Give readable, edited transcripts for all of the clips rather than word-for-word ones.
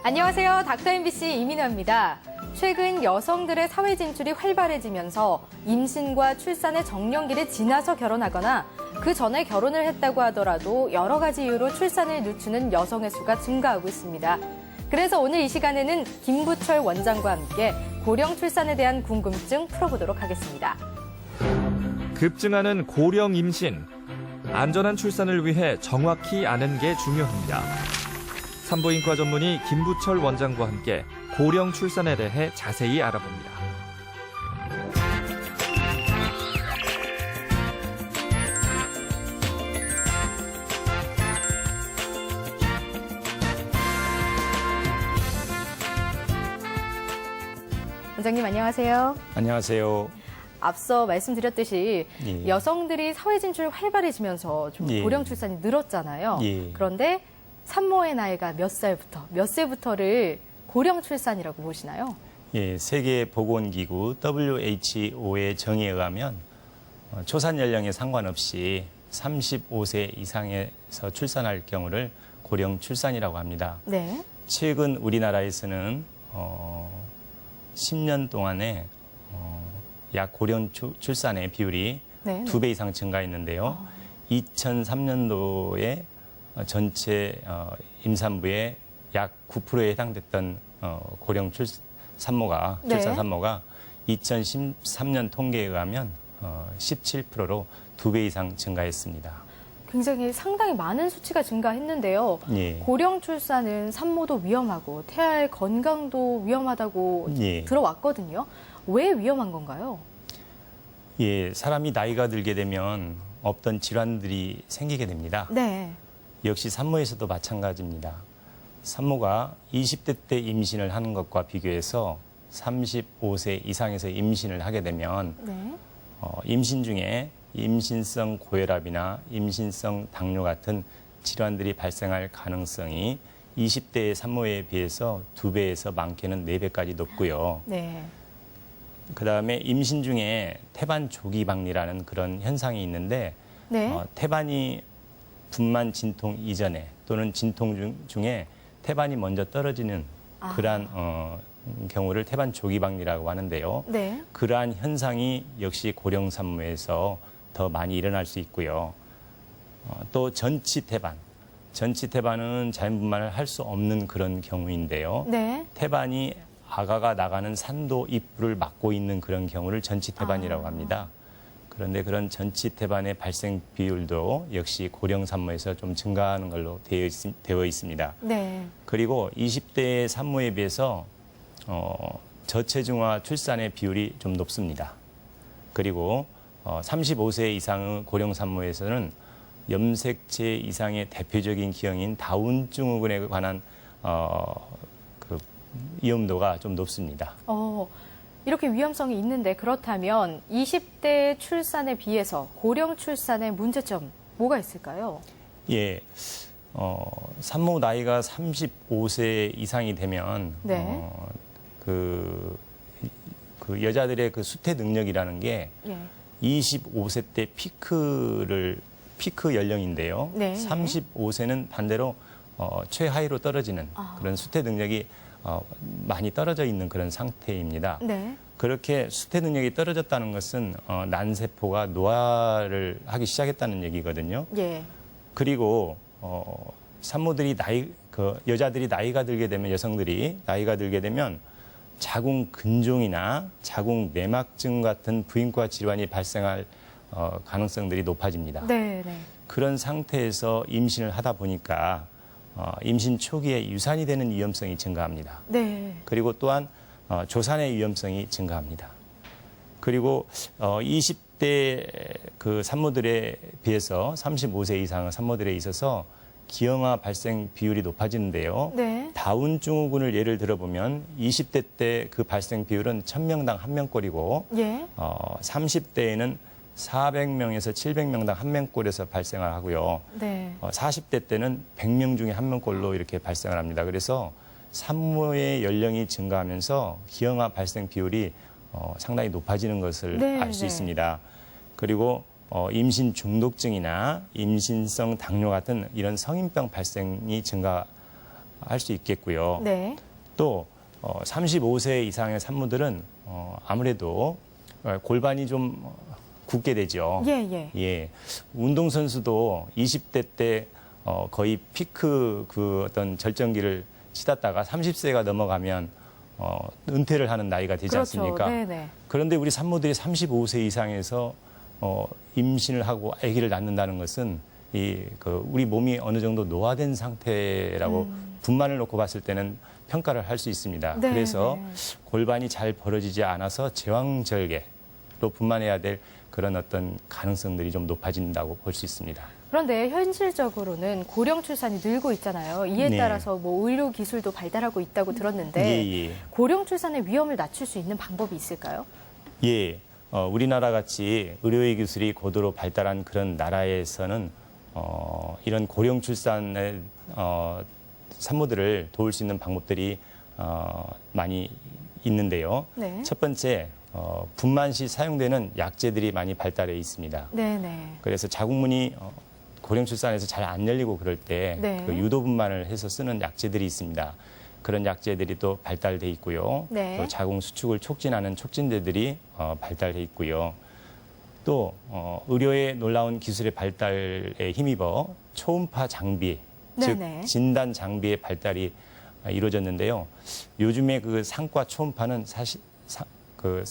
안녕하세요. 닥터 MBC 이민아입니다. 최근 여성들의 사회 진출이 활발해지면서 임신과 출산의 정년기를 지나서 결혼하거나 그 전에 결혼을 했다고 하더라도 여러 가지 이유로 출산을 늦추는 여성의 수가 증가하고 있습니다. 그래서 오늘 이 시간에는 김부철 원장과 함께 고령 출산에 대한 궁금증 풀어보도록 하겠습니다. 급증하는 고령 임신. 안전한 출산을 위해 정확히 아는 게 중요합니다. 산부인과 전문의 김부철 원장과 함께 고령 출산에 대해 자세히 알아봅니다. 원장님 안녕하세요. 안녕하세요. 앞서 말씀드렸듯이 예. 여성들이 사회 진출이 활발해지면서 좀 예. 고령 출산이 늘었잖아요. 예. 그런데 산모의 나이가 몇 세부터를 고령 출산이라고 보시나요? 예, 세계보건기구 WHO의 정의에 의하면 초산 연령에 상관없이 35세 이상에서 출산할 경우를 고령 출산이라고 합니다. 네. 최근 우리나라에서는 10년 동안에 약 고령 출산의 비율이 네. 2배 이상 증가했는데요. 2003년도에 전체 임산부의 약 9%에 해당됐던 고령 산모가 네. 출산 산모가 2013년 통계에 의하면 17%로 2배 이상 증가했습니다. 굉장히 상당히 많은 수치가 증가했는데요. 예. 고령 출산은 산모도 위험하고 태아의 건강도 위험하다고 예. 들어왔거든요. 왜 위험한 건가요? 예, 사람이 나이가 들게 되면 없던 질환들이 생기게 됩니다. 네. 역시 산모에서도 마찬가지입니다. 산모가 20대 때 임신을 하는 것과 비교해서 35세 이상에서 임신을 하게 되면 네. 임신 중에 임신성 고혈압이나 임신성 당뇨 같은 질환들이 발생할 가능성이 20대의 산모에 비해서 2배에서 많게는 4배까지 높고요. 네. 그다음에 임신 중에 태반 조기 박리라는 그런 현상이 있는데 네. 태반이 분만 진통 이전에 또는 진통 중에 태반이 먼저 떨어지는 그러한 경우를 태반 조기 박리라고 하는데요. 네. 그러한 현상이 역시 고령 산모에서 더 많이 일어날 수 있고요. 또 전치 태반. 전치 태반은 자연분만을 할 수 없는 그런 경우인데요. 네. 태반이 아가가 나가는 산도 입구를 막고 있는 그런 경우를 전치 태반이라고 합니다. 그런데 그런 전치 태반의 발생 비율도 역시 고령 산모에서 좀 증가하는 걸로 되어 있습니다. 네. 그리고 20대 산모에 비해서 저체중아 출산의 비율이 좀 높습니다. 그리고 35세 이상의 고령 산모에서는 염색체 이상의 대표적인 기형인 다운 증후군에 관한 그 위험도가 좀 높습니다. 이렇게 위험성이 있는데 그렇다면 20대 출산에 비해서 고령 출산의 문제점 뭐가 있을까요? 예, 산모 나이가 35세 이상이 되면 네. 그 여자들의 그 수태 능력이라는 게 예. 25세 때 피크 연령인데요. 네. 35세는 반대로 최하위로 떨어지는 그런 수태 능력이 많이 떨어져 있는 그런 상태입니다. 네. 그렇게 수태 능력이 떨어졌다는 것은 난세포가 노화를 하기 시작했다는 얘기거든요. 예. 그리고 산모들이 여자들이 나이가 들게 되면 여성들이 나이가 들게 되면 자궁 근종이나 자궁 내막증 같은 부인과 질환이 발생할 가능성들이 높아집니다. 네, 네. 그런 상태에서 임신을 하다 보니까 임신 초기에 유산이 되는 위험성이 증가합니다. 네. 그리고 또한 조산의 위험성이 증가합니다. 그리고 20대 그 산모들에 비해서 35세 이상의 산모들에 있어서 기형아 발생 비율이 높아지는데요. 네. 다운 증후군을 예를 들어보면 20대 때 그 발생 비율은 1000명당 1명꼴이고 예. 30대에는 400명에서 700명당 1명꼴에서 발생을 하고요. 네. 40대 때는 100명 중에 1명꼴로 이렇게 발생을 합니다. 그래서 산모의 연령이 증가하면서 기형아 발생 비율이 상당히 높아지는 것을 네, 알 수 네. 있습니다. 그리고 임신 중독증이나 임신성 당뇨 같은 이런 성인병 발생이 증가할 수 있겠고요. 네. 또 35세 이상의 산모들은 아무래도 골반이 좀 굳게 되죠. 예, 예. 예. 운동선수도 20대 때 거의 피크 그 어떤 절정기를 치닫다가 30세가 넘어가면 은퇴를 하는 나이가 되지 그렇죠. 않습니까? 네네. 그런데 우리 산모들이 35세 이상에서 임신을 하고 아기를 낳는다는 것은 우리 몸이 어느 정도 노화된 상태라고 분만을 놓고 봤을 때는 평가를 할 수 있습니다. 네, 그래서 네. 골반이 잘 벌어지지 않아서 제왕절개로 분만해야 될 그런 어떤 가능성들이 좀 높아진다고 볼 수 있습니다. 그런데 현실적으로는 고령 출산이 늘고 있잖아요. 이에 네. 따라서 뭐 의료 기술도 발달하고 있다고 들었는데 예. 고령 출산의 위험을 낮출 수 있는 방법이 있을까요? 예. 우리나라 같이 의료의 기술이 고도로 발달한 그런 나라에서는 이런 고령 출산의 산모들을 도울 수 있는 방법들이 많이 있는데요. 네. 첫 번째, 분만 시 사용되는 약제들이 많이 발달해 있습니다. 네네. 그래서 자궁문이 고령 출산에서 잘 안 열리고 그럴 때 네. 그 유도 분만을 해서 쓰는 약제들이 있습니다. 그런 약제들이 또 발달돼 있고요. 네. 또 자궁 수축을 촉진하는 촉진제들이 발달돼 있고요. 또 의료의 놀라운 기술의 발달에 힘입어 초음파 장비, 네네. 즉 진단 장비의 발달이 이루어졌는데요. 요즘에 그 상과 초음파는 사실 그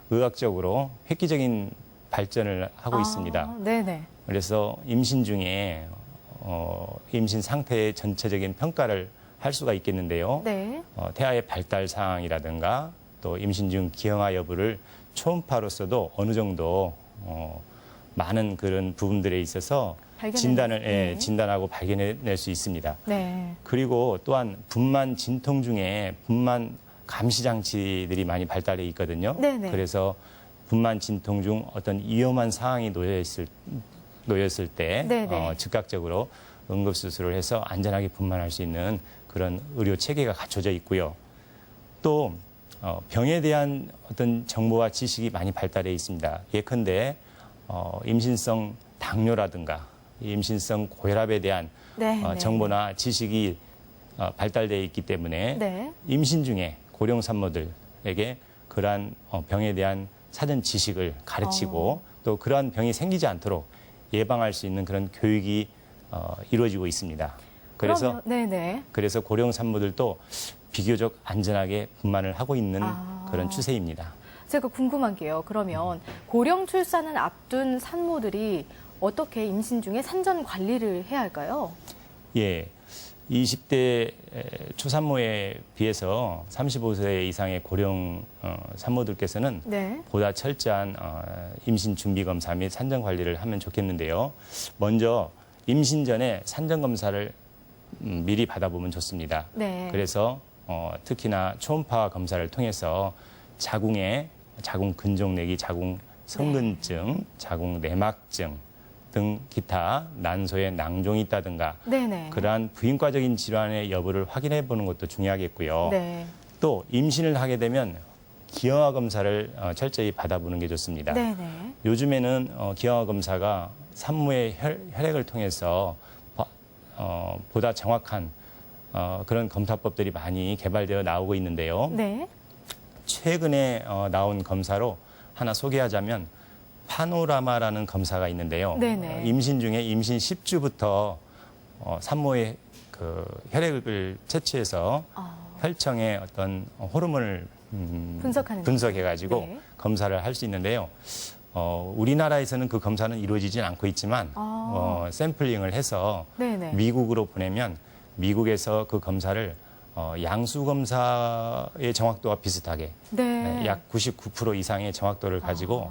의학적으로 획기적인 발전을 하고 있습니다. 네네. 그래서 임신 중에 임신 상태의 전체적인 평가를 할 수가 있겠는데요. 네. 태아의 발달 사항이라든가 또 임신 중 기형아 여부를 초음파로서도 어느 정도 많은 그런 부분들에 있어서 발견해낼 진단하고 발견해낼 수 있습니다. 네. 그리고 또한 분만 진통 중에 분만 감시 장치들이 많이 발달해 있거든요. 네네. 그래서 분만 진통 중 어떤 위험한 상황이 놓였을 때 네네. 즉각적으로 응급수술을 해서 안전하게 분만할 수 있는 그런 의료 체계가 갖춰져 있고요. 또 병에 대한 어떤 정보와 지식이 많이 발달해 있습니다. 예컨대 임신성 당뇨라든가 임신성 고혈압에 대한 네. 정보나 지식이 발달되어 있기 때문에 네. 임신 중에 고령 산모들에게 그러한 병에 대한 사전 지식을 가르치고 또 그러한 병이 생기지 않도록 예방할 수 있는 그런 교육이 이루어지고 있습니다. 그러면, 네네. 그래서 고령 산모들도 비교적 안전하게 분만을 하고 있는 그런 추세입니다. 제가 궁금한 게요. 그러면 고령 출산을 앞둔 산모들이 어떻게 임신 중에 산전 관리를 해야 할까요? 예. 20대 초산모에 비해서 35세 이상의 고령 산모들께서는 네. 보다 철저한 임신 준비 검사 및 산전 관리를 하면 좋겠는데요. 먼저 임신 전에 산전 검사를 미리 받아보면 좋습니다. 네. 그래서 특히나 초음파 검사를 통해서 자궁의 자궁 근종 내기 자궁 성근증, 자궁 내막증 등 기타 난소에 낭종이 있다든가 네네. 그러한 부인과적인 질환의 여부를 확인해 보는 것도 중요하겠고요. 네. 또 임신을 하게 되면 기형아 검사를 철저히 받아보는 게 좋습니다. 네네. 요즘에는 기형아 검사가 산모의 혈액을 통해서 보다 정확한 그런 검사법들이 많이 개발되어 나오고 있는데요. 네. 최근에 나온 검사로 하나 소개하자면 파노라마라는 검사가 있는데요. 네네. 임신 중에 임신 10주부터 산모의 그 혈액을 채취해서 혈청의 어떤 호르몬을 분석해가지고 네. 검사를 할 수 있는데요. 우리나라에서는 그 검사는 이루어지진 않고 있지만 샘플링을 해서 네네. 미국으로 보내면 미국에서 그 검사를 양수 검사의 정확도와 비슷하게 네. 약 99% 이상의 정확도를 가지고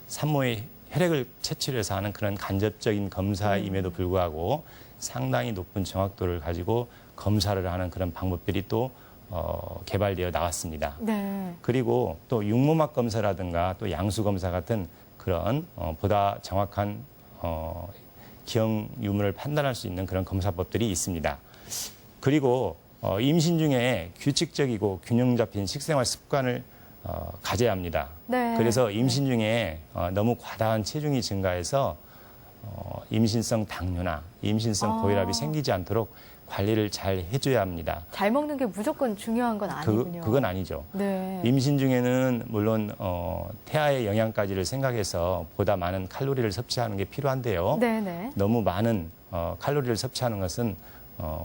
산모의 혈액을 채취를 해서 하는 그런 간접적인 검사임에도 불구하고 상당히 높은 정확도를 가지고 검사를 하는 그런 방법들이 또 개발되어 나왔습니다. 네. 그리고 또 육모막 검사라든가 또 양수 검사 같은 그런 보다 정확한 기형 유무를 판단할 수 있는 그런 검사법들이 있습니다. 그리고 임신 중에 규칙적이고 균형 잡힌 식생활 습관을 가져야 합니다. 네. 그래서 임신 중에 너무 과다한 체중이 증가해서 임신성 당뇨나 임신성 고혈압이 생기지 않도록 관리를 잘 해줘야 합니다. 잘 먹는 게 무조건 중요한 건 아니군요. 그건 아니죠. 네. 임신 중에는 물론 태아의 영양까지를 생각해서 보다 많은 칼로리를 섭취하는 게 필요한데요. 네네. 너무 많은 칼로리를 섭취하는 것은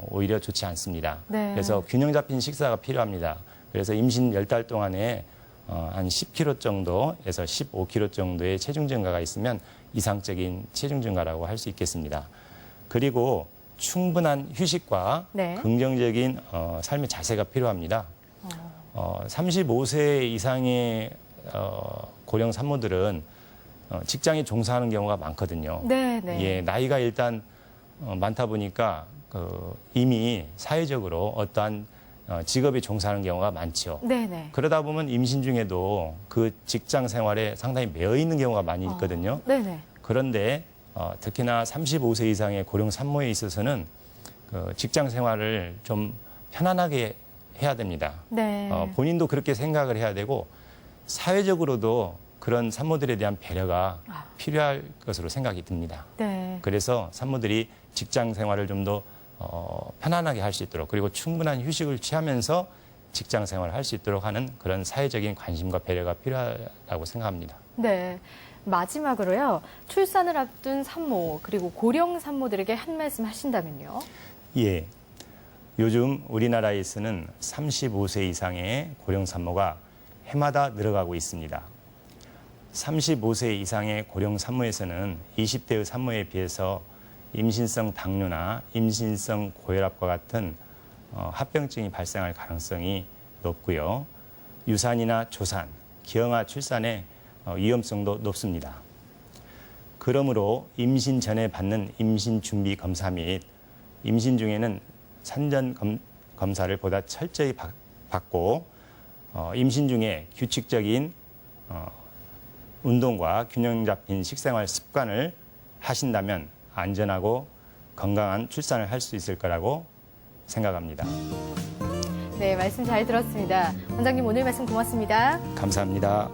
오히려 좋지 않습니다. 네. 그래서 균형 잡힌 식사가 필요합니다. 그래서 임신 10달 동안에 한 10kg 정도에서 15kg 정도의 체중 증가가 있으면 이상적인 체중 증가라고 할 수 있겠습니다. 그리고 충분한 휴식과 네. 긍정적인 삶의 자세가 필요합니다. 35세 이상의 고령 산모들은 직장에 종사하는 경우가 많거든요. 네네. 예, 나이가 일단 많다 보니까 이미 사회적으로 어떠한 직업에 종사하는 경우가 많죠. 네네. 그러다 보면 임신 중에도 그 직장 생활에 상당히 매여 있는 경우가 많이 있거든요. 네네. 그런데 특히나 35세 이상의 고령 산모에 있어서는 직장 생활을 좀 편안하게 해야 됩니다. 네. 본인도 그렇게 생각을 해야 되고 사회적으로도 그런 산모들에 대한 배려가 필요할 것으로 생각이 듭니다. 네. 그래서 산모들이 직장 생활을 좀 더 편안하게 할 수 있도록 그리고 충분한 휴식을 취하면서 직장 생활을 할 수 있도록 하는 그런 사회적인 관심과 배려가 필요하다고 생각합니다. 네. 마지막으로요. 출산을 앞둔 산모 그리고 고령 산모들에게 한 말씀 하신다면요. 예. 요즘 우리나라에서는 35세 이상의 고령 산모가 해마다 늘어가고 있습니다. 35세 이상의 고령 산모에서는 20대의 산모에 비해서 임신성 당뇨나 임신성 고혈압과 같은 합병증이 발생할 가능성이 높고요. 유산이나 조산, 기형아 출산의 위험성도 높습니다. 그러므로 임신 전에 받는 임신 준비 검사 및 임신 중에는 산전 검사를 보다 철저히 받고 임신 중에 규칙적인 운동과 균형 잡힌 식생활 습관을 하신다면 안전하고 건강한 출산을 할 수 있을 거라고 생각합니다. 네, 말씀 잘 들었습니다. 원장님 오늘 말씀 고맙습니다. 감사합니다.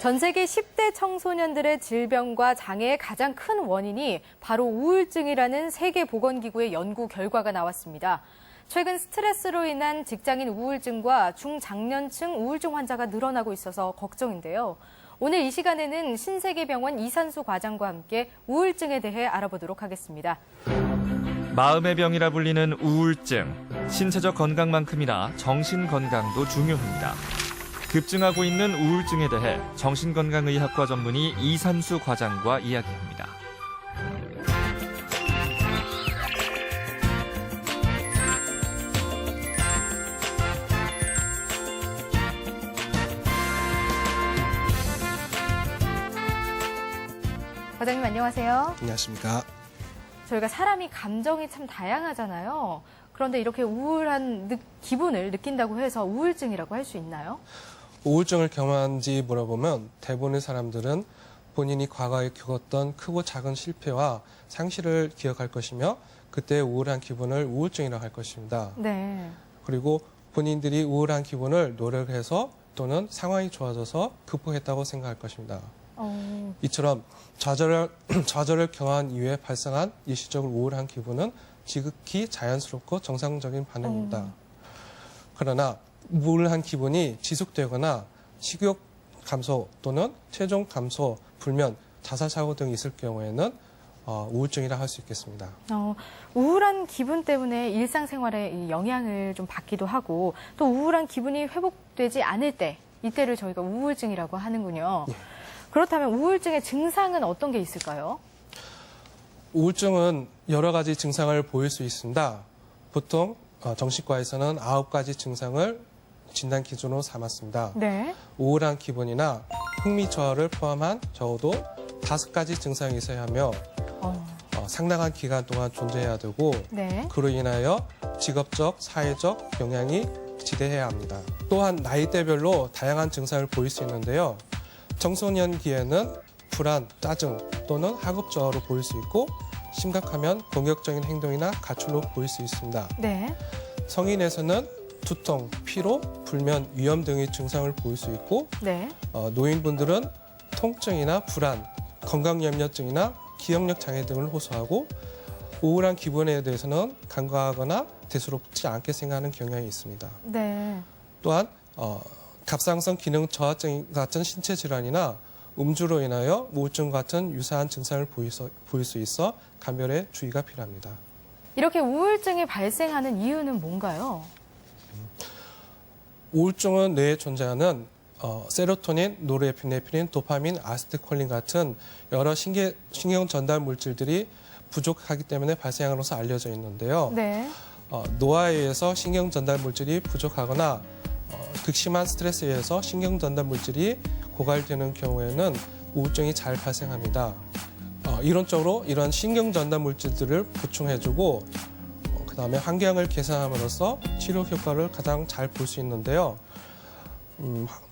전 세계 10대 청소년들의 질병과 장애의 가장 큰 원인이 바로 우울증이라는 세계보건기구의 연구 결과가 나왔습니다. 최근 스트레스로 인한 직장인 우울증과 중장년층 우울증 환자가 늘어나고 있어서 걱정인데요. 오늘 이 시간에는 신세계병원 이산수 과장과 함께 우울증에 대해 알아보도록 하겠습니다. 마음의 병이라 불리는 우울증. 신체적 건강만큼이나 정신 건강도 중요합니다. 급증하고 있는 우울증에 대해 정신건강의학과 전문의 이산수 과장과 이야기합니다. 과장님 안녕하세요. 안녕하십니까. 저희가 사람이 감정이 참 다양하잖아요. 그런데 이렇게 우울한 기분을 느낀다고 해서 우울증이라고 할 수 있나요? 우울증을 경험한지 물어보면 대부분의 사람들은 본인이 과거에 겪었던 크고 작은 실패와 상실을 기억할 것이며 그때의 우울한 기분을 우울증이라고 할 것입니다. 네. 그리고 본인들이 우울한 기분을 노력해서 또는 상황이 좋아져서 극복했다고 생각할 것입니다. 이처럼 좌절을 경험한 이후에 발생한 일시적으로 우울한 기분은 지극히 자연스럽고 정상적인 반응입니다. 그러나 우울한 기분이 지속되거나 식욕 감소 또는 체중 감소, 불면, 자살 사고 등이 있을 경우에는 우울증이라 할 수 있겠습니다. 우울한 기분 때문에 일상생활에 영향을 좀 받기도 하고 또 우울한 기분이 회복되지 않을 때 이때를 저희가 우울증이라고 하는군요. 예. 그렇다면 우울증의 증상은 어떤 게 있을까요? 우울증은 여러 가지 증상을 보일 수 있습니다. 보통 정신과에서는 9가지 증상을 진단 기준으로 삼았습니다. 네. 우울한 기분이나 흥미 저하를 포함한 적어도 5가지 증상이 있어야 하며 상당한 기간 동안 존재해야 되고 네. 그로 인하여 직업적, 사회적 영향이 지대해야 합니다. 또한 나이대별로 다양한 증상을 보일 수 있는데요. 청소년기에는 불안, 짜증 또는 학업 저하로 보일 수 있고 심각하면 공격적인 행동이나 가출로 보일 수 있습니다. 네. 성인에서는 두통, 피로, 불면, 위염 등의 증상을 보일 수 있고 네. 노인분들은 통증이나 불안, 건강염려증이나 기억력 장애 등을 호소하고 우울한 기분에 대해서는 간과하거나 대수롭지 않게 생각하는 경향이 있습니다. 네. 또한 갑상선 기능 저하증 같은 신체 질환이나 음주로 인하여 우울증 같은 유사한 증상을 보일 수 있어 감별에 주의가 필요합니다. 이렇게 우울증이 발생하는 이유는 뭔가요? 우울증은 뇌에 존재하는 세로토닌, 노르에피네프린, 도파민, 아세틸콜린 같은 여러 신경 전달 물질들이 부족하기 때문에 발생하는 것으로 알려져 있는데요. 네. 노화에 의해서 신경 전달 물질이 부족하거나 극심한 스트레스에 의해서 신경 전달 물질이 고갈되는 경우에는 우울증이 잘 발생합니다. 이론적으로 이런 신경 전달 물질들을 보충해주고 그다음에 환경을 개선함으로써 치료 효과를 가장 잘 볼 수 있는데요.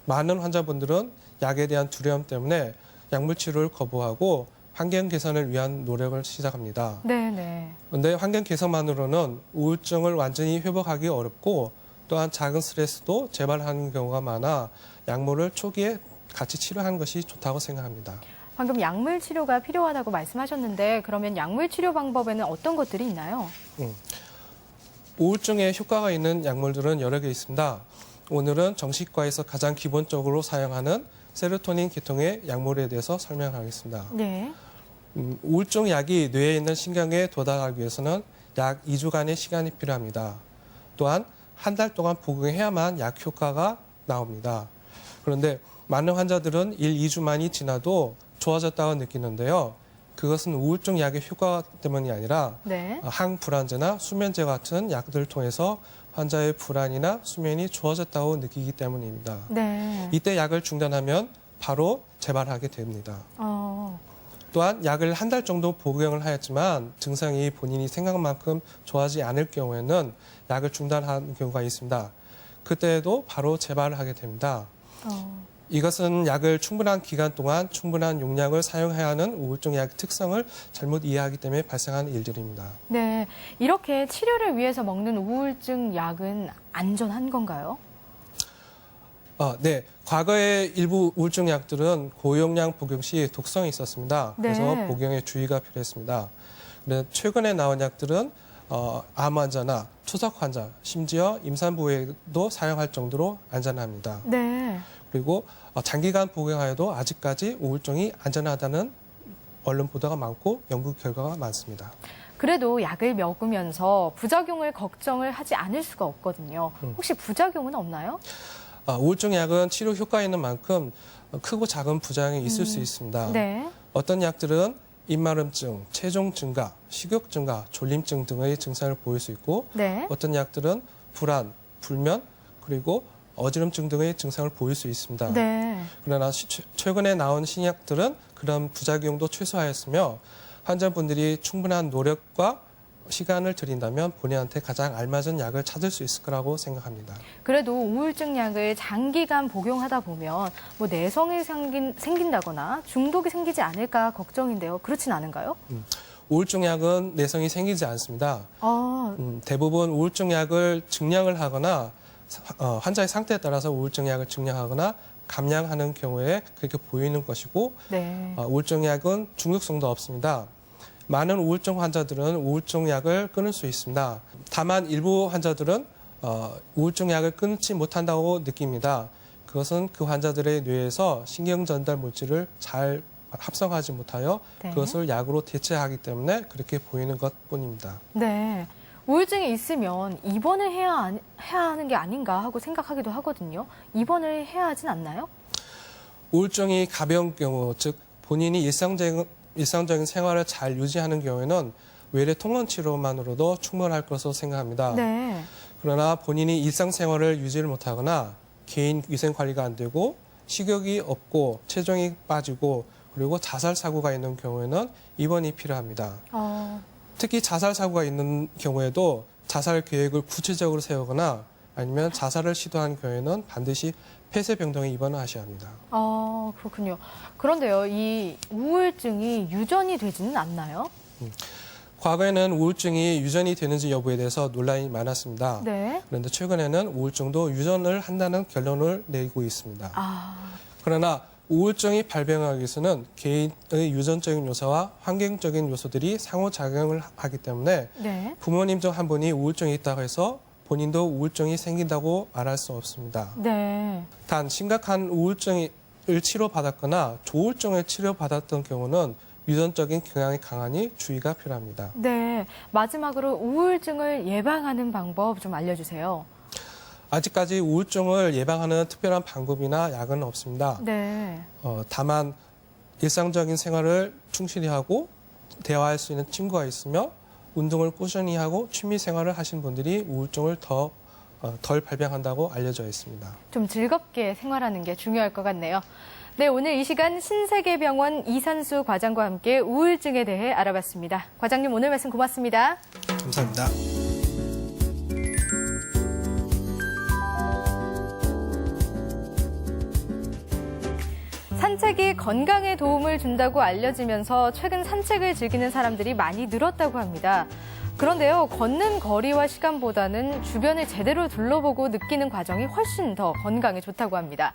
많은 환자분들은 약에 대한 두려움 때문에 약물 치료를 거부하고 환경 개선을 위한 노력을 시작합니다. 네. 그런데 환경 개선만으로는 우울증을 완전히 회복하기 어렵고 또한 작은 스트레스도 재발하는 경우가 많아 약물을 초기에 같이 치료하는 것이 좋다고 생각합니다. 방금 약물 치료가 필요하다고 말씀하셨는데 그러면 약물 치료 방법에는 어떤 것들이 있나요? 우울증에 효과가 있는 약물들은 여러 개 있습니다. 오늘은 정신과에서 가장 기본적으로 사용하는 세로토닌 계통의 약물에 대해서 설명하겠습니다. 네. 우울증 약이 뇌에 있는 신경에 도달하기 위해서는 약 2주간의 시간이 필요합니다. 또한 한 달 동안 복용해야만 약 효과가 나옵니다. 그런데 많은 환자들은 2주만이 지나도 좋아졌다고 느끼는데요. 그것은 우울증 약의 효과 때문이 아니라 네. 항불안제나 수면제 같은 약들을 통해서 환자의 불안이나 수면이 좋아졌다고 느끼기 때문입니다. 네. 이때 약을 중단하면 바로 재발하게 됩니다. 또한 약을 한 달 정도 복용을 하였지만 증상이 본인이 생각한 만큼 좋아지지 않을 경우에는 약을 중단하는 경우가 있습니다. 그때도 바로 재발을 하게 됩니다. 이것은 약을 충분한 기간 동안 충분한 용량을 사용해야 하는 우울증 약의 특성을 잘못 이해하기 때문에 발생하는 일들입니다. 네. 이렇게 치료를 위해서 먹는 우울증 약은 안전한 건가요? 네. 과거의 일부 우울증 약들은 고용량 복용 시 독성이 있었습니다. 그래서 네. 복용에 주의가 필요했습니다. 그런데 최근에 나온 약들은 암 환자나 투석 환자, 심지어 임산부에도 사용할 정도로 안전합니다. 네. 그리고 장기간 복용하여도 아직까지 우울증이 안전하다는 언론 보도가 많고 연구 결과가 많습니다. 그래도 약을 먹으면서 부작용을 걱정을 하지 않을 수가 없거든요. 혹시 부작용은 없나요? 우울증 약은 치료 효과 있는 만큼 크고 작은 부작용이 있을 수 있습니다. 네. 어떤 약들은 입마름증, 체중 증가, 식욕 증가, 졸림증 등의 증상을 보일 수 있고 네. 어떤 약들은 불안, 불면, 그리고 어지럼증 등의 증상을 보일 수 있습니다. 네. 그러나 최근에 나온 신약들은 그런 부작용도 최소화했으며 환자분들이 충분한 노력과 시간을 들인다면 본인한테 가장 알맞은 약을 찾을 수 있을 거라고 생각합니다. 그래도 우울증 약을 장기간 복용하다 보면 뭐 내성이 생긴다거나 중독이 생기지 않을까 걱정인데요. 그렇진 않은가요? 우울증 약은 내성이 생기지 않습니다. 대부분 우울증 약을 증량을 하거나 환자의 상태에 따라서 우울증 약을 증량하거나 감량하는 경우에 그렇게 보이는 것이고 네. 우울증 약은 중독성도 없습니다. 많은 우울증 환자들은 우울증 약을 끊을 수 있습니다. 다만 일부 환자들은 우울증 약을 끊지 못한다고 느낍니다. 그것은 그 환자들의 뇌에서 신경 전달 물질을 잘 합성하지 못하여 네. 그것을 약으로 대체하기 때문에 그렇게 보이는 것뿐입니다. 네. 우울증이 있으면 입원을 해야 하는 게 아닌가 하고 생각하기도 하거든요. 입원을 해야 하진 않나요? 우울증이 가벼운 경우, 즉 본인이 일상적인 생활을 잘 유지하는 경우에는 외래 통원 치료만으로도 충분할 것으로 생각합니다. 네. 그러나 본인이 일상생활을 유지를 못하거나 개인 위생 관리가 안 되고 식욕이 없고 체중이 빠지고 그리고 자살 사고가 있는 경우에는 입원이 필요합니다. 특히 자살 사고가 있는 경우에도 자살 계획을 구체적으로 세우거나 아니면 자살을 시도한 경우에는 반드시 폐쇄병동에 입원을 하셔야 합니다. 그렇군요. 그런데요, 이 우울증이 유전이 되지는 않나요? 과거에는 우울증이 유전이 되는지 여부에 대해서 논란이 많았습니다. 네. 그런데 최근에는 우울증도 유전을 한다는 결론을 내리고 있습니다. 그러나 우울증이 발병하기 위해서는 개인의 유전적인 요소와 환경적인 요소들이 상호작용을 하기 때문에 네. 부모님 중 한 분이 우울증이 있다고 해서 본인도 우울증이 생긴다고 말할 수 없습니다. 네. 단 심각한 우울증을 치료받았거나 조울증을 치료받았던 경우는 유전적인 경향이 강하니 주의가 필요합니다. 네. 마지막으로 우울증을 예방하는 방법 좀 알려주세요. 아직까지 우울증을 예방하는 특별한 방법이나 약은 없습니다. 네. 다만 일상적인 생활을 충실히 하고 대화할 수 있는 친구가 있으며 운동을 꾸준히 하고 취미 생활을 하신 분들이 우울증을 덜 발병한다고 알려져 있습니다. 좀 즐겁게 생활하는 게 중요할 것 같네요. 네, 오늘 이 시간 신세계병원 이산수 과장과 함께 우울증에 대해 알아봤습니다. 과장님, 오늘 말씀 고맙습니다. 감사합니다. 산책이 건강에 도움을 준다고 알려지면서 최근 산책을 즐기는 사람들이 많이 늘었다고 합니다. 그런데요, 걷는 거리와 시간보다는 주변을 제대로 둘러보고 느끼는 과정이 훨씬 더 건강에 좋다고 합니다.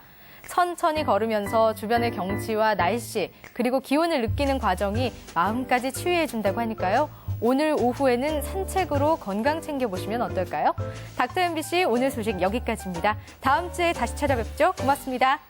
천천히 걸으면서 주변의 경치와 날씨, 그리고 기온을 느끼는 과정이 마음까지 치유해준다고 하니까요. 오늘 오후에는 산책으로 건강 챙겨보시면 어떨까요? 닥터 MBC 오늘 소식 여기까지입니다. 다음 주에 다시 찾아뵙죠. 고맙습니다.